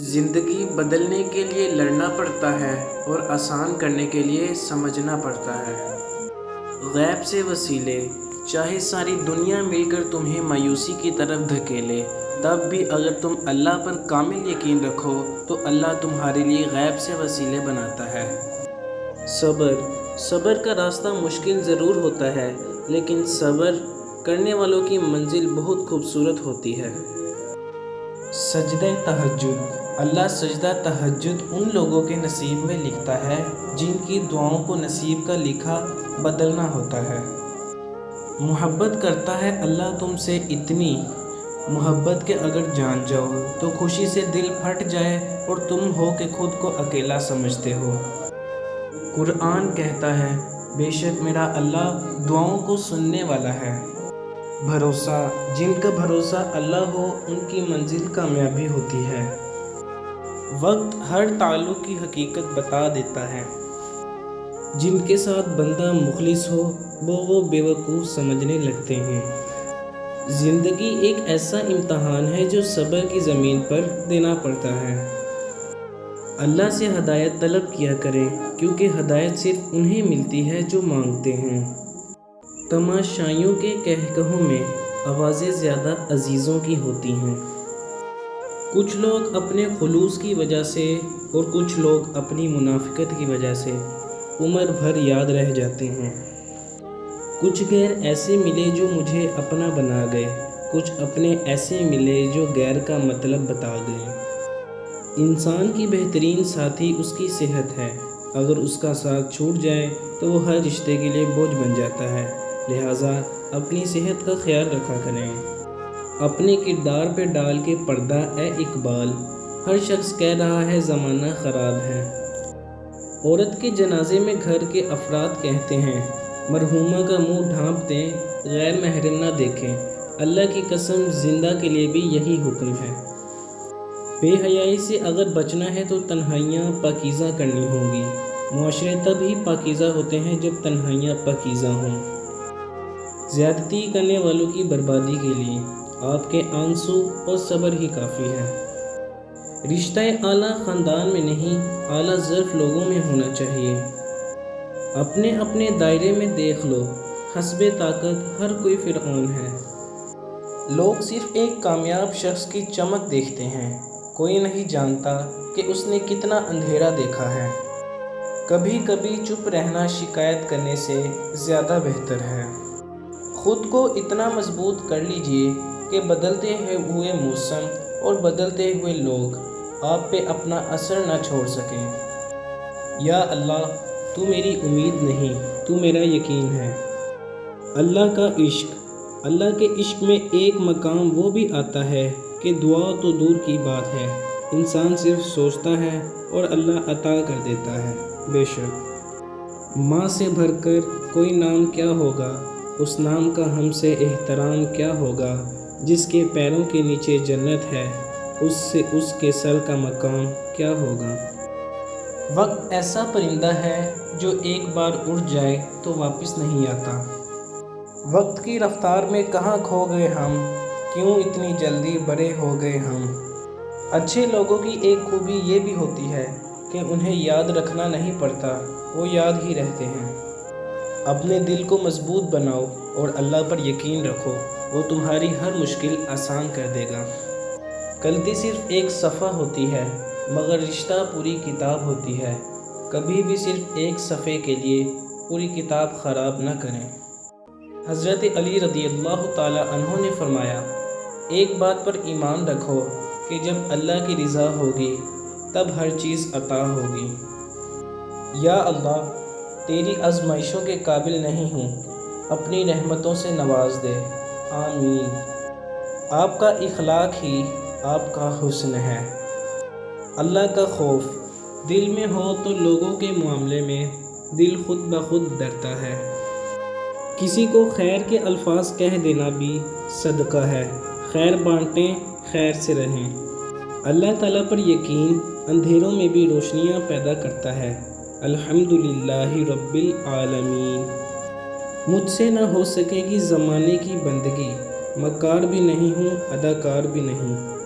زندگی بدلنے کے لیے لڑنا پڑتا ہے اور آسان کرنے کے لیے سمجھنا پڑتا ہے۔ غیب سے وسیلے، چاہے ساری دنیا مل کر تمہیں مایوسی کی طرف دھکیلے، تب بھی اگر تم اللہ پر کامل یقین رکھو تو اللہ تمہارے لیے غیب سے وسیلے بناتا ہے۔ صبر کا راستہ مشکل ضرور ہوتا ہے، لیکن صبر کرنے والوں کی منزل بہت خوبصورت ہوتی ہے۔ سجدہ تہجد، اللہ سجدہ تہجد ان لوگوں کے نصیب میں لکھتا ہے جن کی دعاؤں کو نصیب کا لکھا بدلنا ہوتا ہے۔ محبت کرتا ہے اللہ تم سے اتنی محبت کہ اگر جان جاؤ تو خوشی سے دل پھٹ جائے اور تم ہو کہ خود کو اکیلا سمجھتے ہو۔ قرآن کہتا ہے بے شک میرا اللہ دعاؤں کو سننے والا ہے۔ بھروسہ، جن کا بھروسہ اللہ ہو ان کی منزل کامیابی ہوتی ہے۔ وقت ہر تعلق کی حقیقت بتا دیتا ہے۔ جن کے ساتھ بندہ مخلص ہو وہ بیوقوف سمجھنے لگتے ہیں۔ زندگی ایک ایسا امتحان ہے جو صبر کی زمین پر دینا پڑتا ہے۔ اللہ سے ہدایت طلب کیا کریں کیونکہ ہدایت صرف انہیں ملتی ہے جو مانگتے ہیں۔ تماشائیوں کے کہکہوں میں آوازیں زیادہ عزیزوں کی ہوتی ہیں۔ کچھ لوگ اپنے خلوص کی وجہ سے اور کچھ لوگ اپنی منافقت کی وجہ سے عمر بھر یاد رہ جاتے ہیں۔ کچھ غیر ایسے ملے جو مجھے اپنا بنا گئے، کچھ اپنے ایسے ملے جو غیر کا مطلب بتا گئے۔ انسان کی بہترین ساتھی اس کی صحت ہے، اگر اس کا ساتھ چھوٹ جائے تو وہ ہر رشتے کے لیے بوجھ بن جاتا ہے، لہٰذا اپنی صحت کا خیال رکھا کریں۔ اپنے کردار پہ ڈال کے پردہ اے اقبال، ہر شخص کہہ رہا ہے زمانہ خراب ہے۔ عورت کے جنازے میں گھر کے افراد کہتے ہیں مرحومہ کا منہ ڈھانپ دیں، غیر محرم نہ دیکھیں۔ اللہ کی قسم زندہ کے لیے بھی یہی حکم ہے۔ بے حیائی سے اگر بچنا ہے تو تنہائیاں پاکیزہ کرنی ہوں گی۔ معاشرے تب ہی پاکیزہ ہوتے ہیں جب تنہائیاں پاکیزہ ہوں۔ زیادتی کرنے والوں کی بربادی کے لیے آپ کے آنسو اور صبر ہی کافی ہے۔ رشتہ اعلیٰ خاندان میں نہیں، اعلیٰ ظرف لوگوں میں ہونا چاہیے۔ اپنے اپنے دائرے میں دیکھ لو، حسب طاقت ہر کوئی فرعون ہے۔ لوگ صرف ایک کامیاب شخص کی چمک دیکھتے ہیں، کوئی نہیں جانتا کہ اس نے کتنا اندھیرا دیکھا ہے۔ کبھی کبھی چپ رہنا شکایت کرنے سے زیادہ بہتر ہے۔ خود کو اتنا مضبوط کر لیجئے کہ بدلتے ہوئے موسم اور بدلتے ہوئے لوگ آپ پہ اپنا اثر نہ چھوڑ سکیں۔ یا اللہ تو میری امید نہیں، تو میرا یقین ہے۔ اللہ کا عشق، اللہ کے عشق میں ایک مقام وہ بھی آتا ہے کہ دعا تو دور کی بات ہے، انسان صرف سوچتا ہے اور اللہ عطا کر دیتا ہے۔ بے شک ماں سے بھر کر کوئی نام کیا ہوگا، اس نام کا ہم سے احترام کیا ہوگا، جس کے پیروں کے نیچے جنت ہے اس سے اس کے سر کا مقام کیا ہوگا۔ وقت ایسا پرندہ ہے جو ایک بار اڑ جائے تو واپس نہیں آتا۔ وقت کی رفتار میں کہاں کھو گئے ہم، کیوں اتنی جلدی بڑے ہو گئے ہم۔ اچھے لوگوں کی ایک خوبی یہ بھی ہوتی ہے کہ انہیں یاد رکھنا نہیں پڑتا، وہ یاد ہی رہتے ہیں۔ اپنے دل کو مضبوط بناؤ اور اللہ پر یقین رکھو، وہ تمہاری ہر مشکل آسان کر دے گا۔ غلطی صرف ایک صفحہ ہوتی ہے مگر رشتہ پوری کتاب ہوتی ہے، کبھی بھی صرف ایک صفحے کے لیے پوری کتاب خراب نہ کریں۔ حضرت علی رضی اللہ تعالی عنہ نے فرمایا ایک بات پر ایمان رکھو کہ جب اللہ کی رضا ہوگی تب ہر چیز عطا ہوگی۔ یا اللہ تیری آزمائشوں کے قابل نہیں ہوں، اپنی رحمتوں سے نواز دے، آمین۔ آپ کا اخلاق ہی آپ کا حسن ہے۔ اللہ کا خوف دل میں ہو تو لوگوں کے معاملے میں دل خود بخود ڈرتا ہے۔ کسی کو خیر کے الفاظ کہہ دینا بھی صدقہ ہے، خیر بانٹیں، خیر سے رہیں۔ اللہ تعالیٰ پر یقین اندھیروں میں بھی روشنیاں پیدا کرتا ہے۔ الحمدللہ رب العالمین۔ مجھ سے نہ ہو سکے گی زمانے کی بندگی، مکار بھی نہیں ہوں اداکار بھی نہیں۔